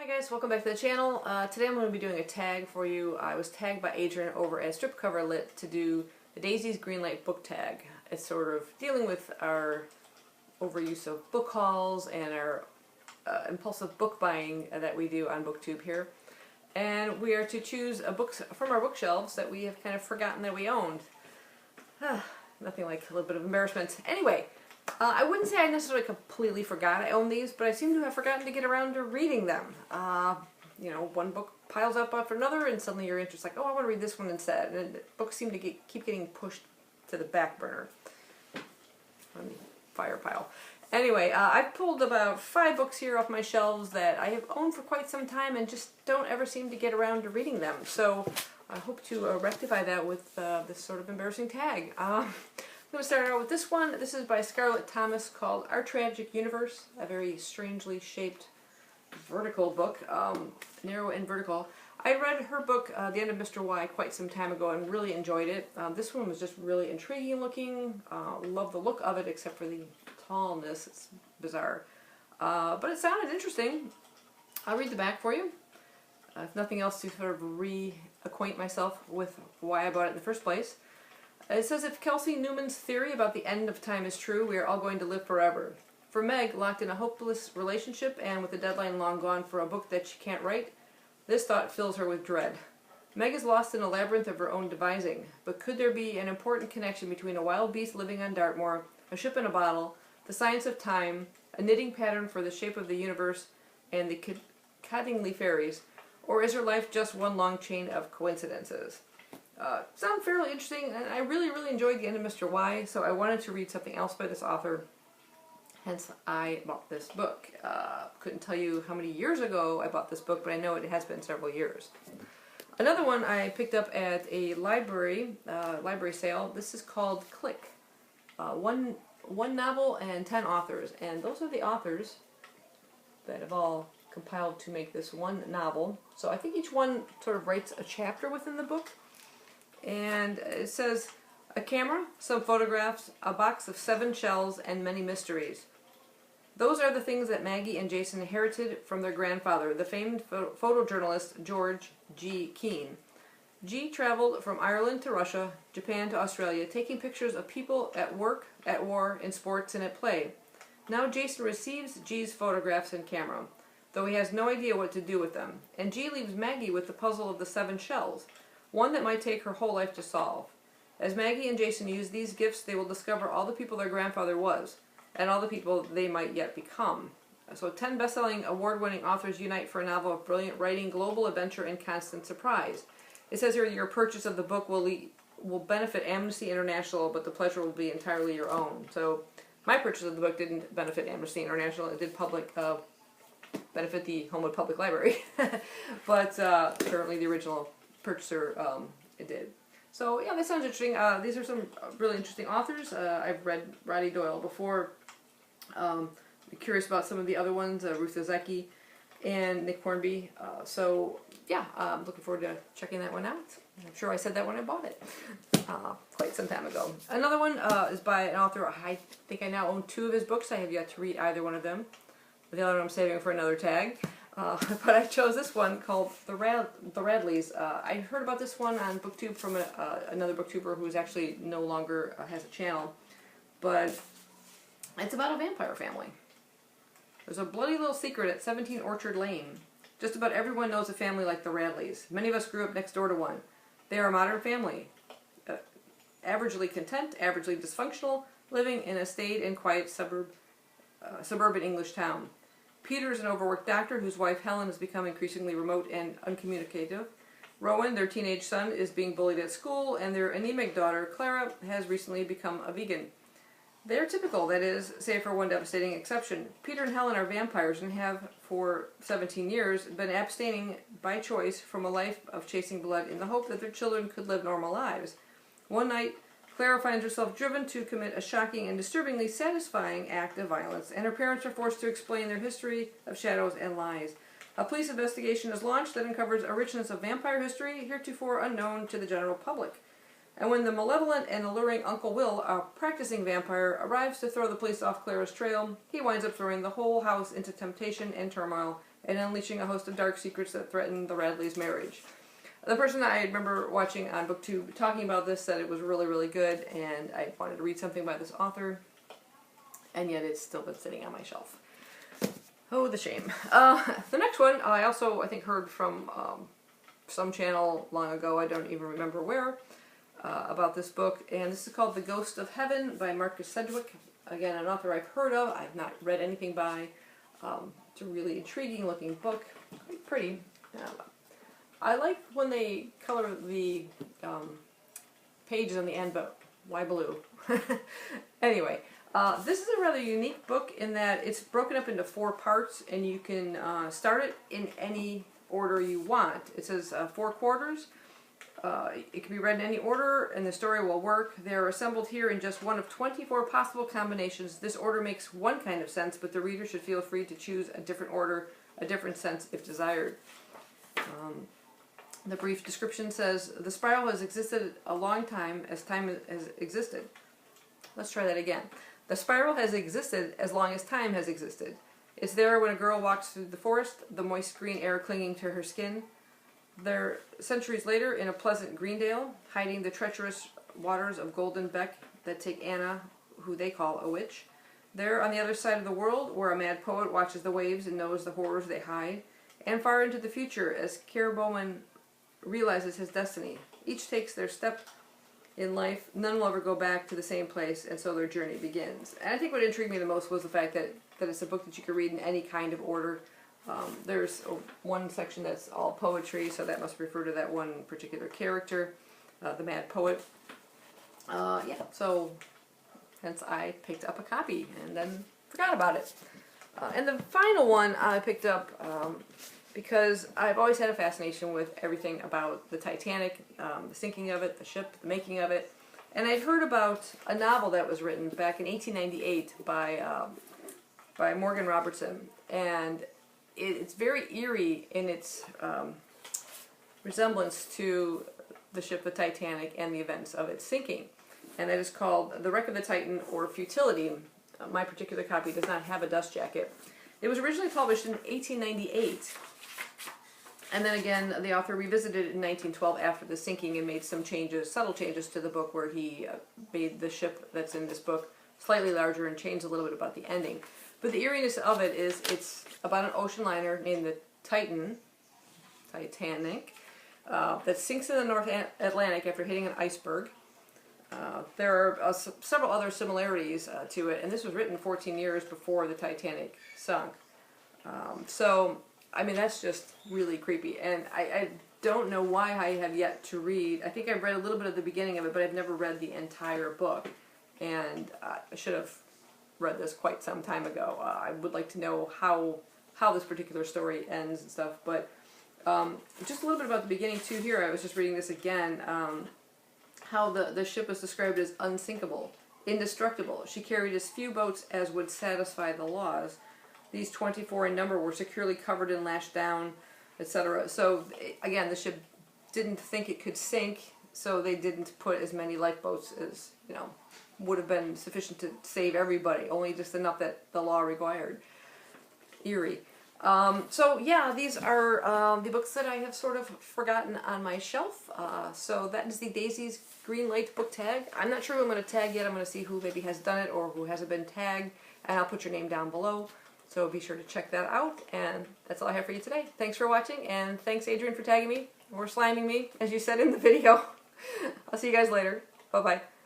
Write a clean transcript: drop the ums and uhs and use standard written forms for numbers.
Guys, welcome back to the channel. Today I'm going to be doing a tag for you. I was tagged by Adrian over at Strip Cover Lit to do the Daisy's Greenlight book tag. It's sort of dealing with our overuse of book hauls and our impulsive book buying that we do on BookTube here. And we are to choose a book from our bookshelves that we have kind of forgotten that we owned. Nothing like a little bit of embarrassment. Anyway, I wouldn't say I necessarily completely forgot I owned these, but I seem to have forgotten to get around to reading them. You know, one book piles up after another, and suddenly your interest like, oh, I want to read this one instead. And books seem to keep getting pushed to the back burner on the fire pile. Anyway, I've pulled about 5 books here off my shelves that I have owned for quite some time and just don't ever seem to get around to reading them. So I hope to rectify that with this sort of embarrassing tag. I'm going to start out with this one. This is by Scarlett Thomas, called Our Tragic Universe, a very strangely shaped vertical book, narrow and vertical. I read her book, The End of Mr. Y, quite some time ago and really enjoyed it. This one was just really intriguing looking. Love the look of it, except for the tallness. It's bizarre. But it sounded interesting. I'll read the back for you. If nothing else, to sort of reacquaint myself with why I bought it in the first place. It says, if Kelsey Newman's theory about the end of time is true, we are all going to live forever. For Meg, locked in a hopeless relationship and with a deadline long gone for a book that she can't write, this thought fills her with dread. Meg is lost in a labyrinth of her own devising, but could there be an important connection between a wild beast living on Dartmoor, a ship in a bottle, the science of time, a knitting pattern for the shape of the universe, and the Cottingley fairies, or is her life just one long chain of coincidences? Sounds fairly interesting, and I really enjoyed The End of Mr. Y, so I wanted to read something else by this author, hence I bought this book. Couldn't tell you how many years ago I bought this book, but I know it has been several years. Another one I picked up at a library sale. This is called Click. One novel and 10 authors, and those are the authors that have all compiled to make this one novel. So I think each one sort of writes a chapter within the book. And it says, a camera, some photographs, a box of 7 shells, and many mysteries. Those are the things that Maggie and Jason inherited from their grandfather, the famed photojournalist George G. Keane. G traveled from Ireland to Russia, Japan to Australia, taking pictures of people at work, at war, in sports, and at play. Now Jason receives G's photographs and camera, though he has no idea what to do with them, and G leaves Maggie with the puzzle of the 7 shells, one that might take her whole life to solve. As Maggie and Jason use these gifts, they will discover all the people their grandfather was, and all the people they might yet become. So 10 best-selling, award-winning authors unite for a novel of brilliant writing, global adventure, and constant surprise. It says here your purchase of the book will benefit Amnesty International, but the pleasure will be entirely your own. So my purchase of the book didn't benefit Amnesty International. It did benefit the Homewood Public Library. But apparently the original purchaser, it did. So yeah, that sounds interesting. These are some really interesting authors. I've read Roddy Doyle before. I'm curious about some of the other ones, Ruth Ozeki and Nick Hornby. So yeah, I'm looking forward to checking that one out. I'm sure I said that when I bought it quite some time ago. Another one is by an author. I think I now own 2 of his books. I have yet to read either one of them. The other one I'm saving for another tag. But I chose this one called The Radleys. I heard about this one on BookTube from another BookTuber who's actually no longer has a channel. But it's about a vampire family. There's a bloody little secret at 17 Orchard Lane. Just about everyone knows a family like the Radleys. Many of us grew up next door to one. They are a modern family. Averagely content, averagely dysfunctional, living in a staid and quiet suburban English town. Peter is an overworked doctor whose wife Helen has become increasingly remote and uncommunicative. Rowan, their teenage son, is being bullied at school, and their anemic daughter, Clara, has recently become a vegan. They are typical, that is, save for one devastating exception. Peter and Helen are vampires and have, for 17 years, been abstaining by choice from a life of chasing blood in the hope that their children could live normal lives. One night, Clara finds herself driven to commit a shocking and disturbingly satisfying act of violence, and her parents are forced to explain their history of shadows and lies. A police investigation is launched that uncovers a richness of vampire history heretofore unknown to the general public. And when the malevolent and alluring Uncle Will, a practicing vampire, arrives to throw the police off Clara's trail, he winds up throwing the whole house into temptation and turmoil and unleashing a host of dark secrets that threaten the Radleys' marriage. The person I remember watching on BookTube talking about this said it was really, really good, and I wanted to read something by this author, and yet it's still been sitting on my shelf. Oh, the shame. The next one, I also, I think, heard from some channel long ago, I don't even remember where, about this book, and this is called The Ghost of Heaven by Marcus Sedgwick. Again, an author I've heard of, I've not read anything by. It's a really intriguing looking book, quite pretty. I like when they color the pages on the end, but why blue? Anyway, this is a rather unique book in that it's broken up into 4 parts, and you can start it in any order you want. It says 4 quarters. It can be read in any order, and the story will work. They're assembled here in just one of 24 possible combinations. This order makes one kind of sense, but the reader should feel free to choose a different order, a different sense if desired. The brief description says, the spiral has existed a long time as time has existed. Let's try that again. The spiral has existed as long as time has existed. It's there when a girl walks through the forest, the moist green air clinging to her skin. There, centuries later, in a pleasant Greendale, hiding the treacherous waters of Golden Beck that take Anna, who they call a witch. There, on the other side of the world, where a mad poet watches the waves and knows the horrors they hide. And far into the future, as Care Bowman realizes his destiny. Each takes their step in life. None will ever go back to the same place, and so their journey begins. And I think what intrigued me the most was the fact that it's a book that you can read in any kind of order. There's one section that's all poetry, so that must refer to that one particular character, the mad poet. Yeah, so hence I picked up a copy and then forgot about it. And the final one I picked up because I've always had a fascination with everything about the Titanic, the sinking of it, the ship, the making of it. And I'd heard about a novel that was written back in 1898 by Morgan Robertson. And it's very eerie in its resemblance to the ship, the Titanic, and the events of its sinking. And that is called The Wreck of the Titan, or Futility. My particular copy does not have a dust jacket. It was originally published in 1898. And then again, the author revisited it in 1912 after the sinking and made some changes, subtle changes to the book, where he made the ship that's in this book slightly larger and changed a little bit about the ending. But the eeriness of it is it's about an ocean liner named the Titanic, that sinks in the North Atlantic after hitting an iceberg. There are several other similarities to it, and this was written 14 years before the Titanic sunk. So, I mean, that's just really creepy, and I don't know why I have yet to read. I think I've read a little bit of the beginning of it, but I've never read the entire book, and I should have read this quite some time ago. I would like to know how this particular story ends and stuff, but just a little bit about the beginning too here. I was just reading this again, how the ship is described as unsinkable, indestructible. She carried as few boats as would satisfy the laws. These 24 in number were securely covered and lashed down, etc. So again, the ship didn't think it could sink, so they didn't put as many lifeboats as, you know, would have been sufficient to save everybody, only just enough that the law required. Eerie. So yeah, these are the books that I have sort of forgotten on my shelf. So that is the Daisy's Greenlight book tag. I'm not sure who I'm going to tag yet. I'm going to see who maybe has done it or who hasn't been tagged, and I'll put your name down below. So be sure to check that out, and that's all I have for you today. Thanks for watching, and thanks Adrian for tagging me, or slamming me, as you said in the video. I'll see you guys later. Bye-bye.